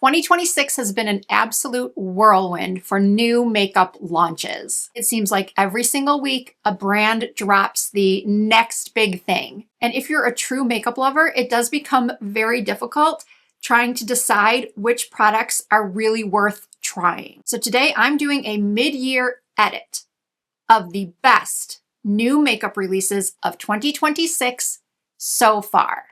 2026 has been an absolute whirlwind for new makeup launches. It seems like every single week, a brand drops the next big thing. And if you're a true makeup lover, it does become very difficult trying to decide which products are really worth trying. So today I'm doing a mid-year edit of the best new makeup releases of 2026 so far.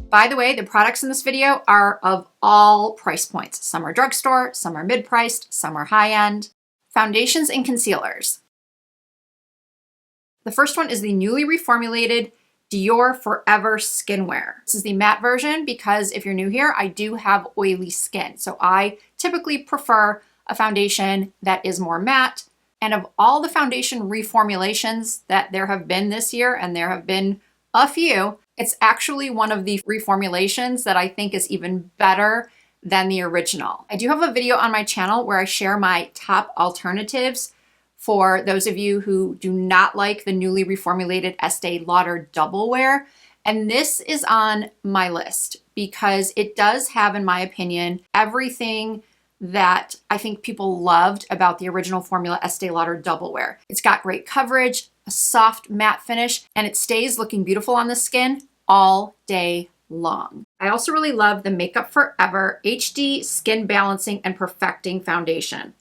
By the way, the products in this video are of all price points. Some are drugstore, some are mid-priced, some are high-end. Foundations and concealers. The first one is the newly reformulated Dior Forever Skinwear. This is the matte version because if you're new here, I do have oily skin. So I typically prefer a foundation that is more matte. And of all the foundation reformulations that there have been this year, and there have been a few, it's actually one of the reformulations that I think is even better than the original. I do have a video on my channel where I share my top alternatives for those of you who do not like the newly reformulated Estee Lauder Double Wear. And this is on my list because it does have, in my opinion, everything that I think people loved about the original formula Estee Lauder Double Wear. It's got great coverage, a soft matte finish, and it stays looking beautiful on the skin all day long. I also really love the Makeup Forever HD Skin Balancing and Perfecting Foundation.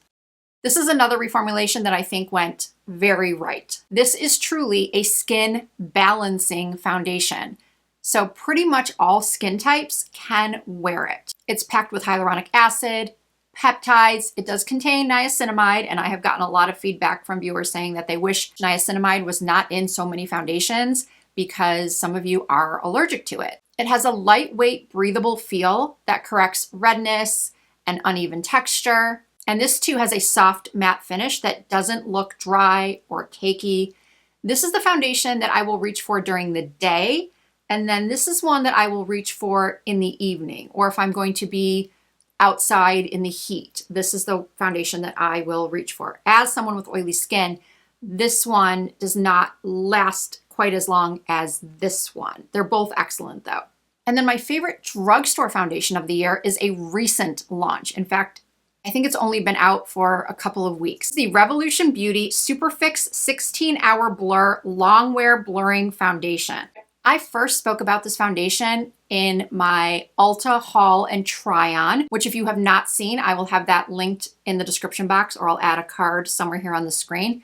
This is another reformulation that I think went very right. This is truly a skin balancing foundation. So pretty much all skin types can wear it. It's packed with hyaluronic acid, peptides. It does contain niacinamide, and I have gotten a lot of feedback from viewers saying that they wish niacinamide was not in so many foundations because some of you are allergic to it. It has a lightweight, breathable feel that corrects redness and uneven texture. And this too has a soft matte finish that doesn't look dry or cakey. This is the foundation that I will reach for during the day. And then this is one that I will reach for in the evening, or if I'm going to be outside in the heat. This is the foundation that I will reach for. As someone with oily skin, this one does not last quite as long as this one. They're both excellent though. And then my favorite drugstore foundation of the year is a recent launch. In fact, I think it's only been out for a couple of weeks. The Revolution Beauty Superfix 16-Hour Blur Long Wear Blurring Foundation. I first spoke about this foundation in my Ulta haul and try on, which if you have not seen, I will have that linked in the description box, or I'll add a card somewhere here on the screen.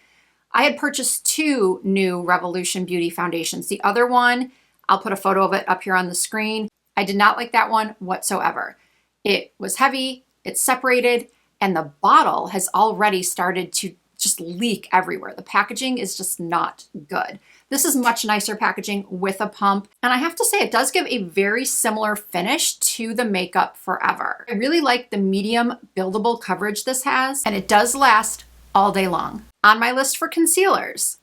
I had purchased two new Revolution Beauty foundations. The other one, I'll put a photo of it up here on the screen. I did not like that one whatsoever. It was heavy, it separated, and the bottle has already started to just leak everywhere. The packaging is just not good. This is much nicer packaging with a pump. And I have to say, it does give a very similar finish to the Makeup Forever. I really like the medium buildable coverage this has, and it does last all day long. On my list for concealers,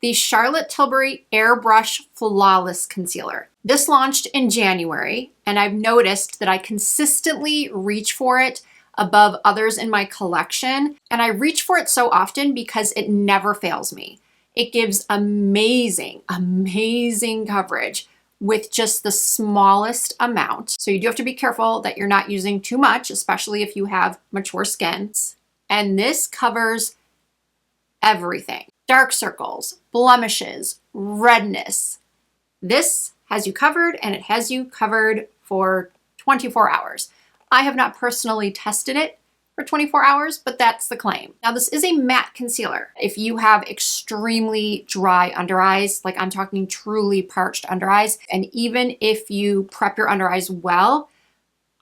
the Charlotte Tilbury Airbrush Flawless Concealer. This launched in January, and I've noticed that I consistently reach for it above others in my collection. And I reach for it so often because it never fails me. It gives amazing, amazing coverage with just the smallest amount. So you do have to be careful that you're not using too much, especially if you have mature skin. And this covers everything. Dark circles, blemishes, redness. This has you covered, and it has you covered for 24 hours. I have not personally tested it for 24 hours, but that's the claim. Now, this is a matte concealer. If you have extremely dry under eyes, like I'm talking truly parched under eyes, and even if you prep your under eyes well,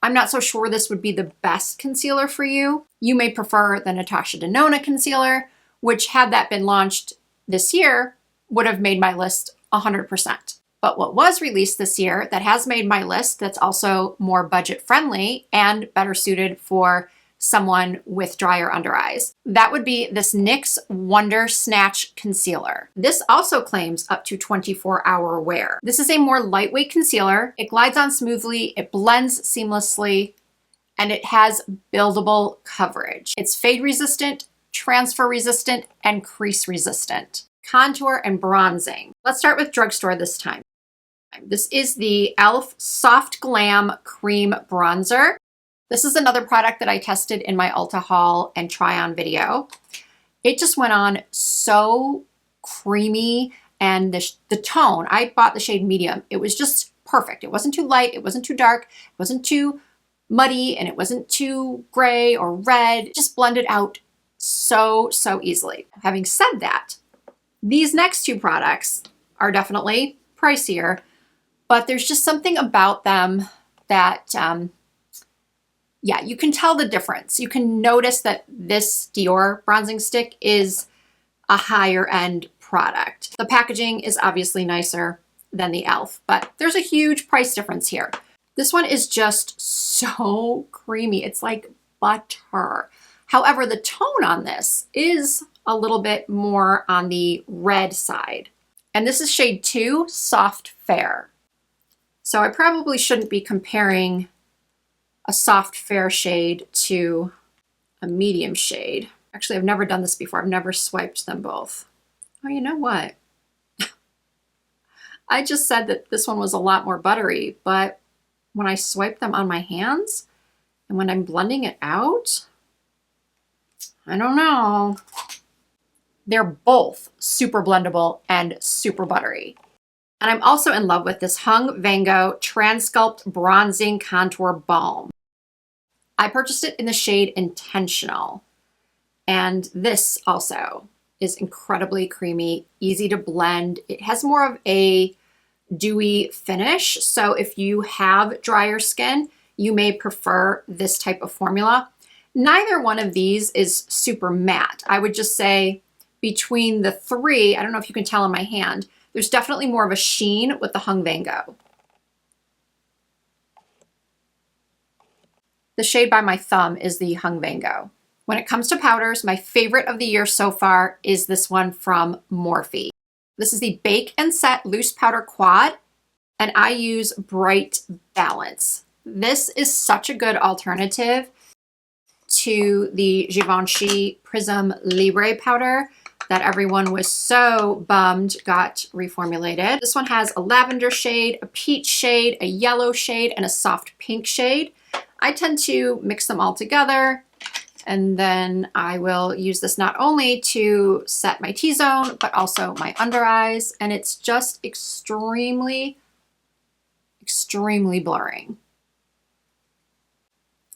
I'm not so sure this would be the best concealer for you. You may prefer the Natasha Denona concealer, which had that been launched this year, would have made my list 100%. But what was released this year that has made my list that's also more budget friendly and better suited for someone with drier under eyes, that would be this NYX Wonder Snatch Concealer. This also claims up to 24-hour wear. This is a more lightweight concealer. It glides on smoothly, it blends seamlessly, and it has buildable coverage. It's fade resistant, transfer resistant, and crease resistant. contour and bronzing. Let's start with drugstore this time. This is the e.l.f. Soft Glam Cream Bronzer. This is another product that I tested in my Ulta haul and try on video. It just went on so creamy, and the tone, I bought the shade medium. It was just perfect. It wasn't too light, it wasn't too dark, it wasn't too muddy, and it wasn't too gray or red. It just blended out so easily. Having said that, these next two products are definitely pricier, but there's just something about them that, yeah, you can tell the difference. You can notice that this Dior bronzing stick is a higher end product. The packaging is obviously nicer than the e.l.f., but there's a huge price difference here. This one is just so creamy. It's like butter. However, the tone on this is a little bit more on the red side. And this is shade 2, Soft Fair. So I probably shouldn't be comparing a soft fair shade to a medium shade. Actually, I've never done this before. I've never swiped them both. Oh, you know what? I just said that this one was a lot more buttery, but when I swipe them on my hands and when I'm blending it out, I don't know. They're both super blendable and super buttery. And I'm also in love with this Hung Vango Transculpt Bronzing Contour Balm. I purchased it in the shade Intentional. And this also is incredibly creamy, easy to blend. It has more of a dewy finish. So if you have drier skin, you may prefer this type of formula. Neither one of these is super matte. I would just say between the three, I don't know if you can tell in my hand, there's definitely more of a sheen with the Hung Vango. The shade by my thumb is the Hung Vango. When it comes to powders, my favorite of the year so far is this one from Morphe. This is the Bake and Set Loose Powder Quad, and I use Bright Balance. This is such a good alternative to the Givenchy Prism Libre powder that everyone was so bummed got reformulated. This one has a lavender shade, a peach shade, a yellow shade, and a soft pink shade. I tend to mix them all together, and then I will use this not only to set my T-zone, but also my under eyes, and it's just extremely blurring.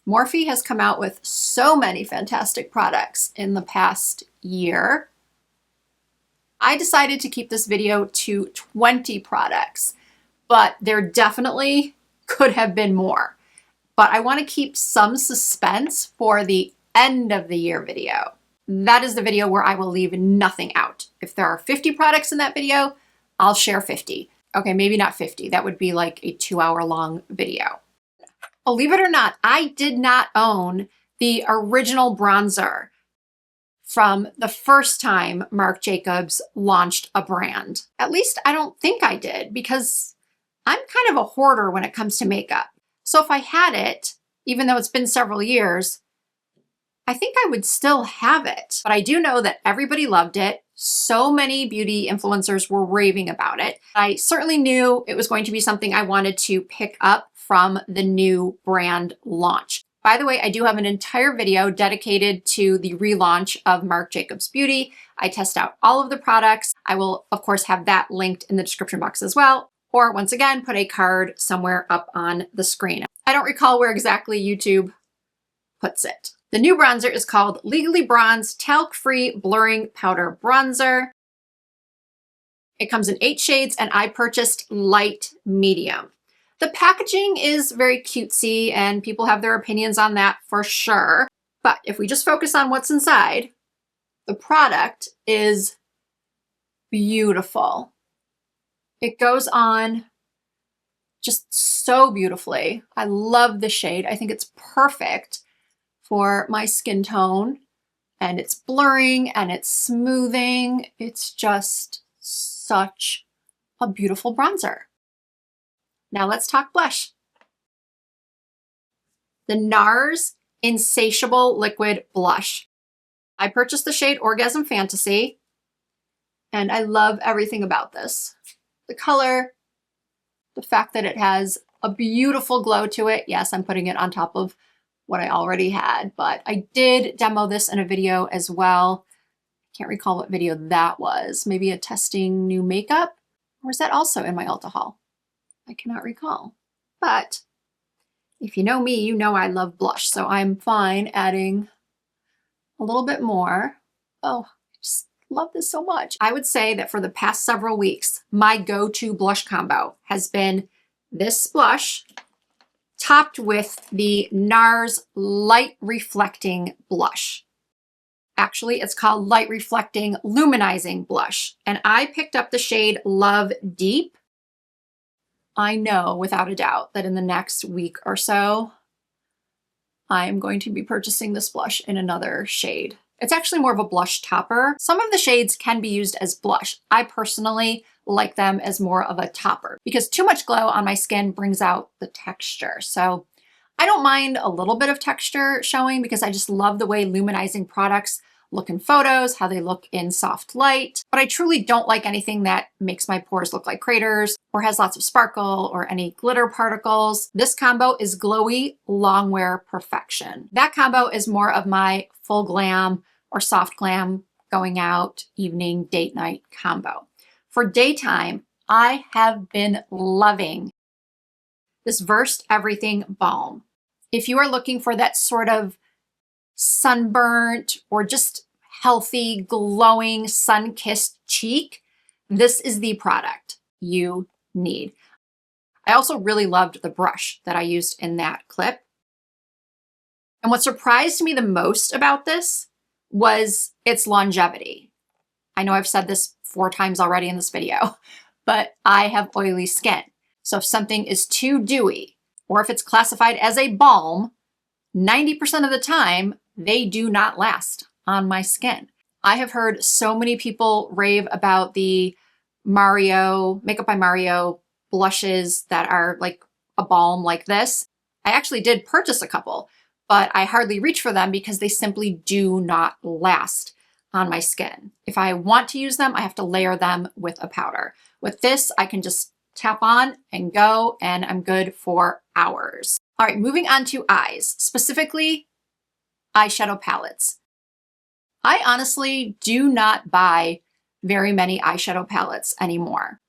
Morphe has come out with so many fantastic products in the past year. I decided to keep this video to 20 products, but there definitely could have been more. But I want to keep some suspense for the end of the year video. That is the video where I will leave nothing out. If there are 50 products in that video, I'll share 50. Okay, maybe not 50. That would be like a 2-hour-long video. Believe it or not, I did not own the original bronzer from the first time Marc Jacobs launched a brand. At least I don't think I did, because I'm kind of a hoarder when it comes to makeup. So if I had it, even though it's been several years, I think I would still have it. But I do know that everybody loved it. So many beauty influencers were raving about it. I certainly knew it was going to be something I wanted to pick up from the new brand launch. By the way, I do have an entire video dedicated to the relaunch of Marc Jacobs Beauty. I test out all of the products. I will, of course, have that linked in the description box as well. Or once again, put a card somewhere up on the screen. I don't recall where exactly YouTube puts it. The new bronzer is called Legally Bronzed Talc-Free Blurring Powder Bronzer. It comes in 8 shades, and I purchased light medium. The packaging is very cutesy, and people have their opinions on that for sure. But if we just focus on what's inside, the product is beautiful. It goes on just so beautifully. I love the shade. I think it's perfect for my skin tone, and it's blurring and it's smoothing. It's just such a beautiful bronzer. Now let's talk blush. The NARS Insatiable Liquid Blush. I purchased the shade Orgasm Fantasy, And I love everything about this. The color, the fact that it has a beautiful glow to it. Yes, I'm putting it on top of what I already had, but I did demo this in a video as well. Can't recall what video that was. Maybe a testing new makeup? Or is that also in my Ulta haul? I cannot recall. But if you know me, you know I love blush, so I'm fine adding a little bit more. Oh, I just love this so much. I would say that for the past several weeks, my go-to blush combo has been this blush topped with the NARS Light Reflecting Blush. Actually, it's called Light Reflecting Luminizing Blush. And I picked up the shade Love Deep. I know without a doubt that in the next week or so, I'm going to be purchasing this blush in another shade. It's actually more of a blush topper. Some of the shades can be used as blush. I personally like them as more of a topper because too much glow on my skin brings out the texture. So I don't mind a little bit of texture showing because I just love the way luminizing products look in photos, how they look in soft light. But I truly don't like anything that makes my pores look like craters or has lots of sparkle or any glitter particles. This combo is glowy longwear perfection. That combo is more of my full glam or soft glam going out evening date night combo. For daytime, I have been loving this Versed Everything Balm. If you are looking for that sort of sunburnt or just healthy, glowing, sun-kissed cheek, this is the product you need. I also really loved the brush that I used in that clip. And what surprised me the most about this was its longevity. I know I've said this 4 times already in this video, but I have oily skin. So if something is too dewy, or if it's classified as a balm, 90% of the time, they do not last on my skin. I have heard so many people rave about the Makeup by Mario blushes that are like a balm like this. I actually did purchase a couple, but I hardly reach for them because they simply do not last on my skin. If I want to use them, I have to layer them with a powder. With this, I can just tap on and go, and I'm good for hours. All right, moving on to eyes, specifically eyeshadow palettes. I honestly do not buy very many eyeshadow palettes anymore.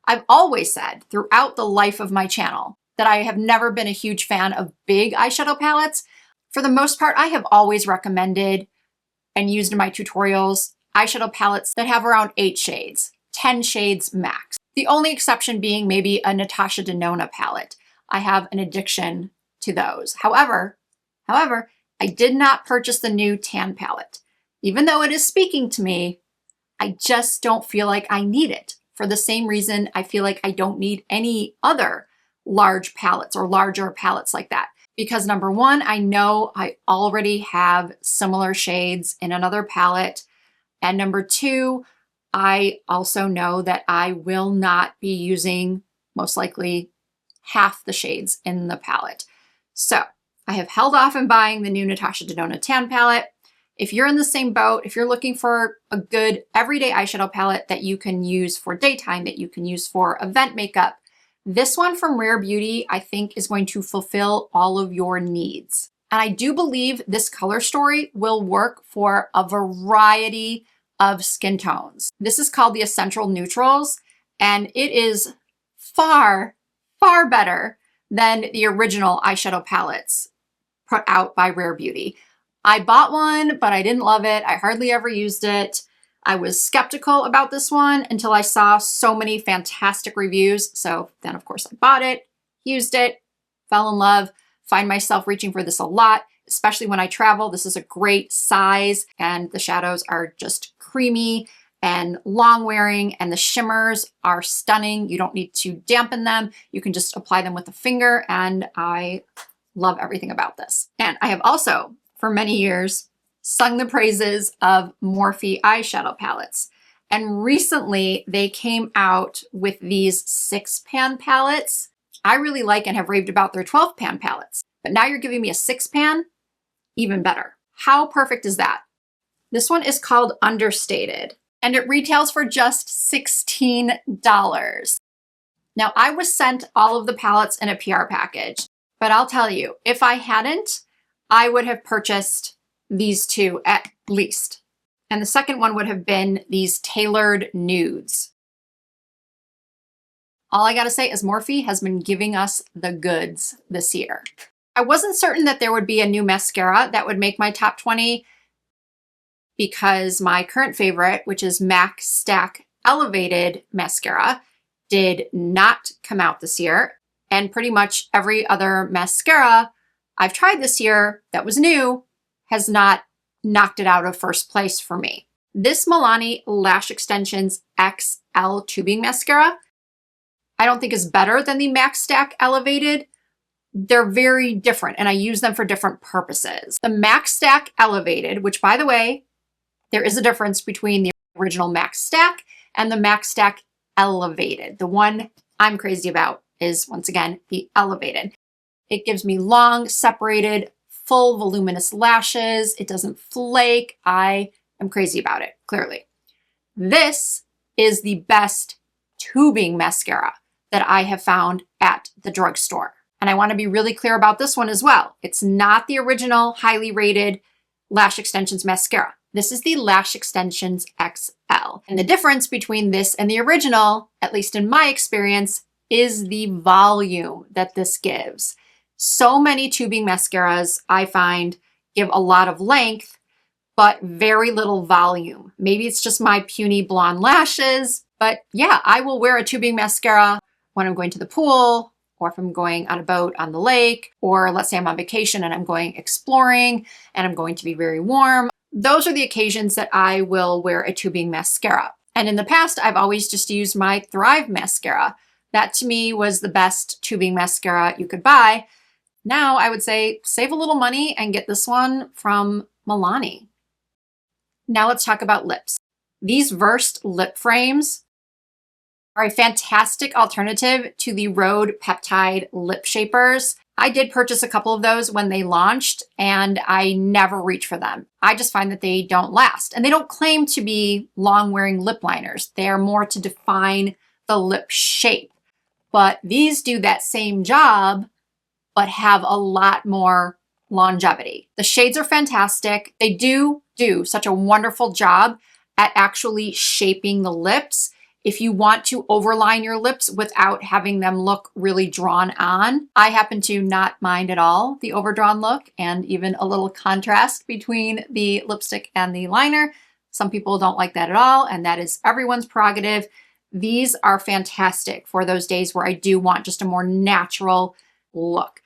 I've always said throughout the life of my channel that I have never been a huge fan of big eyeshadow palettes. For the most part, I have always recommended and used in my tutorials eyeshadow palettes that have around 8 shades, 10 shades max. The only exception being maybe a Natasha Denona palette. I have an addiction to those. However, I did not purchase the new tan palette. Even though it is speaking to me, I just don't feel like I need it. For the same reason I feel like I don't need any other large palettes or larger palettes like that. Because number one, I know I already have similar shades in another palette. And number two, I also know that I will not be using most likely half the shades in the palette. So I have held off on buying the new Natasha Denona tan palette. If you're in the same boat, if you're looking for a good everyday eyeshadow palette that you can use for daytime, that you can use for event makeup, this one from Rare Beauty, I think, is going to fulfill all of your needs. And I do believe this color story will work for a variety of skin tones. This is called the Essential Neutrals, and it is far, far better than the original eyeshadow palettes put out by Rare Beauty. I bought one, but I didn't love it. I hardly ever used it. I was skeptical about this one until I saw so many fantastic reviews. So then, of course, I bought it, used it, fell in love, find myself reaching for this a lot, especially when I travel. This is a great size, and the shadows are just creamy and long wearing, and the shimmers are stunning. You don't need to dampen them. You can just apply them with a finger, and I love everything about this. And I have also, for many years, sung the praises of Morphe eyeshadow palettes. And recently they came out with these 6-pan palettes. I really like and have raved about their 12-pan palettes, but now you're giving me a 6-pan, even better. How perfect is that? This one is called Understated. and it retails for just $16. Now, I was sent all of the palettes in a PR package, but I'll tell you, if I hadn't, I would have purchased these two at least. And the second one would have been these tailored nudes. All I gotta say is Morphe has been giving us the goods this year. I wasn't certain that there would be a new mascara that would make my top 20 because my current favorite, which is MAC Stack Elevated Mascara, did not come out this year. And pretty much every other mascara I've tried this year that was new has not knocked it out of first place for me. This Milani Lash Extensions XL Tubing Mascara, I don't think is better than the MAC Stack Elevated. They're very different and I use them for different purposes. The MAC Stack Elevated, which by the way, there is a difference between the original MAC Stack and the MAC Stack Elevated. The one I'm crazy about is, once again, the Elevated. It gives me long, separated, full, voluminous lashes. It doesn't flake. I am crazy about it, clearly. This is the best tubing mascara that I have found at the drugstore. And I want to be really clear about this one as well. It's not the original highly rated Lash Extensions mascara. This is the Lash Extensions XL. And the difference between this and the original, at least in my experience, is the volume that this gives. So many tubing mascaras I find give a lot of length, but very little volume. Maybe it's just my puny blonde lashes, but yeah, I will wear a tubing mascara when I'm going to the pool, or if I'm going on a boat on the lake, or let's say I'm on vacation and I'm going exploring and I'm going to be very warm. Those are the occasions that I will wear a tubing mascara. And in the past, I've always just used my Thrive mascara. That to me was the best tubing mascara you could buy. Now I would say save a little money and get this one from Milani. Now let's talk about lips. These Versed lip frames are a fantastic alternative to the Rhode Peptide lip shapers. I did purchase a couple of those when they launched and I never reach for them. I just find that they don't last and they don't claim to be long wearing lip liners. They are more to define the lip shape, but these do that same job, but have a lot more longevity. The shades are fantastic. They do such a wonderful job at actually shaping the lips. If you want to overline your lips without having them look really drawn on, I happen to not mind at all the overdrawn look and even a little contrast between the lipstick and the liner. Some people don't like that at all, and that is everyone's prerogative. These are fantastic for those days where I do want just a more natural look.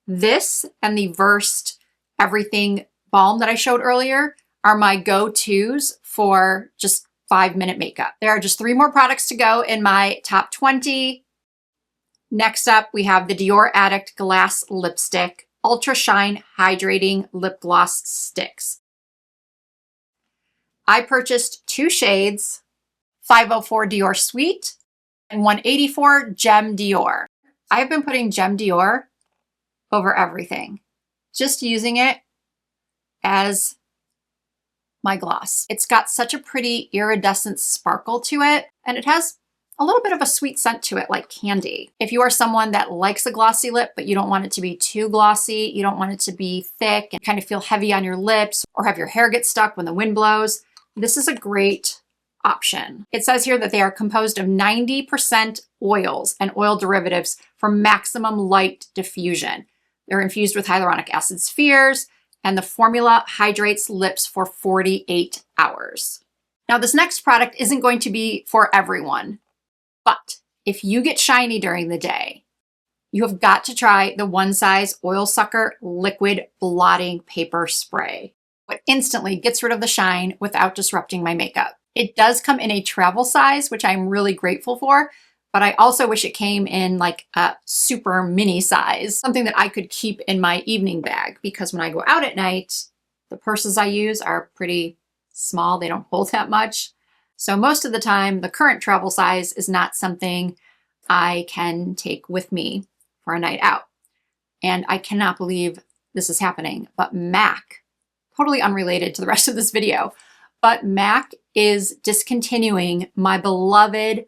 This and the Versed Everything Balm that I showed earlier are my go-tos for just 5-minute makeup. There are just 3 more products to go in my top 20. Next up, we have the Dior Addict Glass Lipstick Ultra Shine Hydrating Lip Gloss Sticks. I purchased 2 shades, 504 Dior Sweet and 184 Gem Dior. I've been putting Gem Dior over everything, just using it as my gloss. It's got such a pretty iridescent sparkle to it, and it has a little bit of a sweet scent to it, like candy. If you are someone that likes a glossy lip, but you don't want it to be too glossy, you don't want it to be thick and kind of feel heavy on your lips or have your hair get stuck when the wind blows, this is a great option. It says here that they are composed of 90% oils and oil derivatives for maximum light diffusion. They're infused with hyaluronic acid spheres, and the formula hydrates lips for 48 hours. Now, this next product isn't going to be for everyone, but if you get shiny during the day, you have got to try the One Size Oil Sucker Liquid Blotting Paper Spray. It instantly gets rid of the shine without disrupting my makeup. It does come in a travel size, which I'm really grateful for, but I also wish it came in like a super mini size, something that I could keep in my evening bag, because when I go out at night, the purses I use are pretty small. They don't hold that much. So most of the time, the current travel size is not something I can take with me for a night out. And I cannot believe this is happening, but MAC, totally unrelated to the rest of this video, but MAC is discontinuing my beloved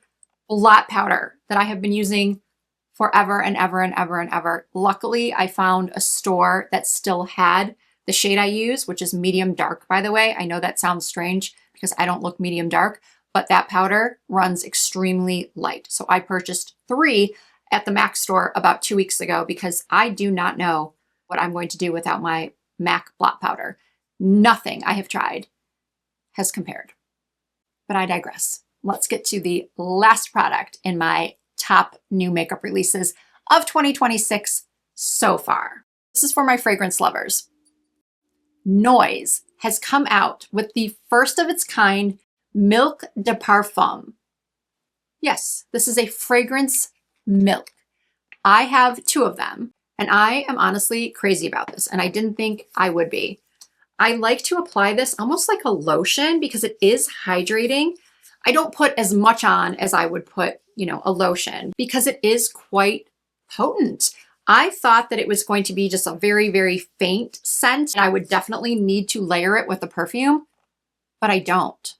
blot powder that I have been using forever and ever and ever and ever. Luckily, I found a store that still had the shade I use, which is medium dark, by the way. I know that sounds strange because I don't look medium dark, but that powder runs extremely light. So I purchased 3 at the MAC store about 2 weeks ago because I do not know what I'm going to do without my MAC blot powder. Nothing I have tried has compared. But I digress. Let's get to the last product in my top new makeup releases of 2026 so far. This is for my fragrance lovers. Noise has come out with the first of its kind Milk de Parfum. Yes, this is a fragrance milk. I have 2 of them, and I am honestly crazy about this, and I didn't think I would be. I like to apply this almost like a lotion because it is hydrating. I don't put as much on as I would put, a lotion because it is quite potent. I thought that it was going to be just a very, very faint scent, and I would definitely need to layer it with a perfume, but I don't.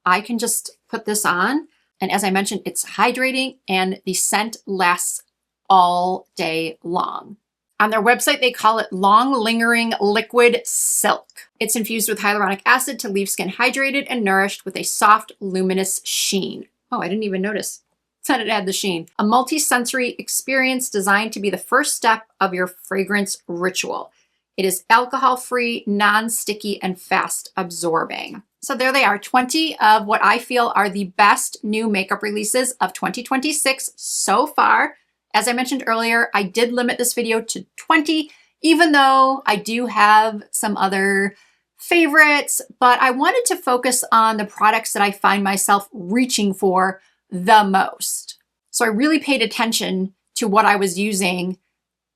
I can just put this on, and as I mentioned, it's hydrating and the scent lasts all day long. On their website, they call it long lingering liquid silk. It's infused with hyaluronic acid to leave skin hydrated and nourished with a soft, luminous sheen. Oh, I didn't even notice that it had the sheen. A multi-sensory experience designed to be the first step of your fragrance ritual. It is alcohol-free, non-sticky, and fast absorbing. So there they are, 20 of what I feel are the best new makeup releases of 2026 so far. As I mentioned earlier, I did limit this video to 20, even though I do have some other favorites, but I wanted to focus on the products that I find myself reaching for the most. So I really paid attention to what I was using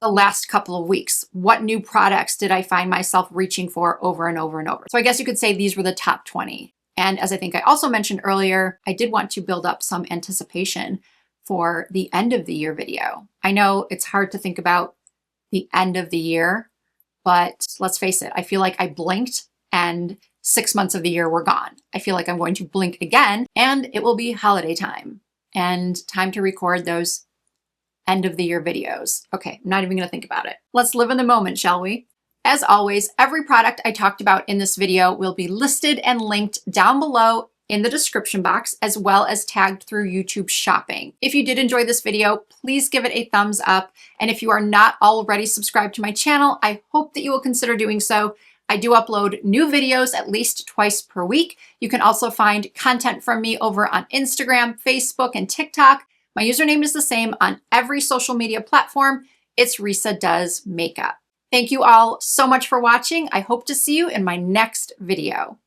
the last couple of weeks. What new products did I find myself reaching for over and over and over? So I guess you could say these were the top 20. And as I think I also mentioned earlier, I did want to build up some anticipation for the end of the year video. I know it's hard to think about the end of the year, but let's face it, I feel like I blinked and 6 months of the year were gone. I feel like I'm going to blink again and it will be holiday time and time to record those end of the year videos. Okay, I'm not even gonna think about it. Let's live in the moment, shall we? As always, every product I talked about in this video will be listed and linked down below in the description box, as well as tagged through YouTube Shopping. If you did enjoy this video, please give it a thumbs up. And if you are not already subscribed to my channel, I hope that you will consider doing so. I do upload new videos at least twice per week. You can also find content from me over on Instagram, Facebook, and TikTok. My username is the same on every social media platform. It's Risa Does Makeup. Thank you all so much for watching. I hope to see you in my next video.